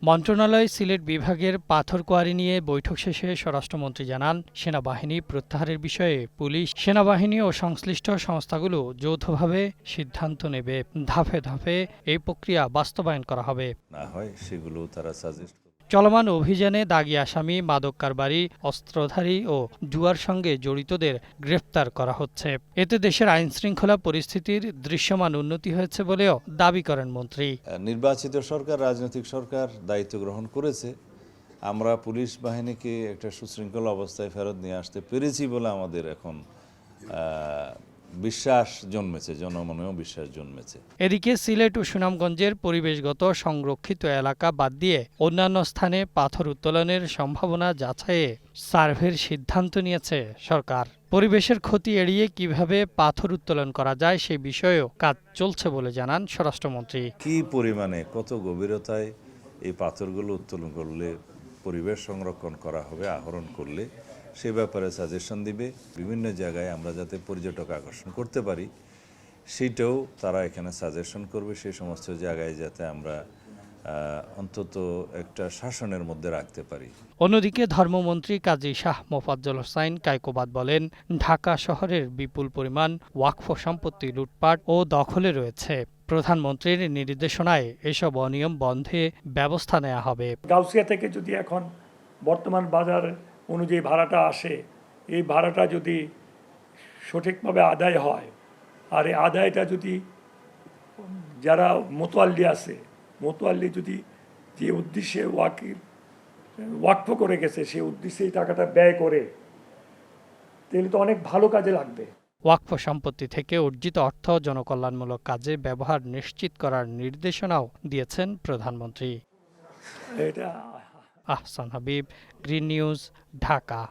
মন্ত্রণালয় সিলেট বিভাগের পাথরকুয়ারি নিয়ে বৈঠক শেষে স্বরাষ্ট্রমন্ত্রী জানান, সেনাবাহিনী প্রত্যাহারের বিষয়ে পুলিশ, সেনাবাহিনী ও সংশ্লিষ্ট সংস্থাগুলো যৌথভাবে সিদ্ধান্ত নেবে। ধাপে ধাপে এই প্রক্রিয়া বাস্তবায়ন করা হবে। না হয় সেগুলো তারা সাজেস্ট। চলমান অভিযানে দাগী আসামি, মাদক কারবারি, অস্ত্রধারী ও জুয়ার সঙ্গে জড়িতদের গ্রেফতার করা হচ্ছে। এতে দেশের আইনশৃঙ্খলা পরিস্থিতির দৃশ্যমান উন্নতি হয়েছে বলেও দাবি করেন মন্ত্রী। নির্বাচিত সরকার, রাজনৈতিক সরকার দায়িত্ব গ্রহণ করেছে। আমরা পুলিশ বাহিনীকে একটা সুশৃঙ্খল অবস্থায় ফেরত নিয়ে আসতে পেরেছি বলে আমাদের এখন বিশ্বাস জন্মেছে, জনমনেও বিশ্বাস জন্মেছে। এদিকে সিলেট ও সুনামগঞ্জের পরিবেশগত সংরক্ষিত এলাকা বাদ দিয়ে অন্যান্য স্থানে পাথর উত্তোলনের সম্ভাবনা যাচাইয়ে সার্ভের সিদ্ধান্ত নিয়েছে সরকার। পরিবেশের ক্ষতি এড়িয়ে কিভাবে পাথর উত্তোলন করা যায় সে বিষয়েও কাজ চলছে বলে জানান স্বরাষ্ট্রমন্ত্রী। কি পরিমাণে, কত গভীরতায় এই পাথরগুলো উত্তোলন করলে পরিবেশ সংরক্ষণ করা হবে, আহরণ করলে সে ব্যাপারে সাজেশন দিবে। বিভিন্ন জায়গায় আমরা যাতে পর্যটক আকর্ষণ করতে পারি সেটাও তারা এখানে সাজেশন করবে। সেই সমস্ত জায়গায় যাতে আমরা অন্তত একটা শাসনের মধ্যে রাখতে পারি। অন্যদিকে ধর্মমন্ত্রী কাজী শাহ মোফাজ্জল হোসাইন কায়কোবাদ বলেন, ঢাকা শহরের বিপুল পরিমাণ ওয়াকফ সম্পত্তি লুটপাট ও দখলে রয়েছে। প্রধানমন্ত্রীর নির্দেশনায় এসব অনিয়ম বন্ধে ব্যবস্থা নেওয়া হবে। গাউসিয়া থেকে যদি এখন বর্তমান বাজার অনুযায়ী ভাড়াটা আসে, এই ভাড়াটা যদি সঠিকভাবে আদায় হয়, আর এই আদায়টা যদি যারা মোতোয়াল্লি আছে, মোতোয়াল্লি যদি যে উদ্দেশ্যে ওয়াকফ করে গেছে সেই উদ্দেশ্যে এই টাকাটা ব্যয় করে, তাহলে তো অনেক ভালো কাজে লাগবে। ওয়াকফ সম্পত্তি থেকে অর্জিত অর্থ জনকল্যাণমূলক কাজে ব্যবহার নিশ্চিত করার নির্দেশনাও দিয়েছেন প্রধানমন্ত্রী। Ahsan Habib, green news, Dhaka.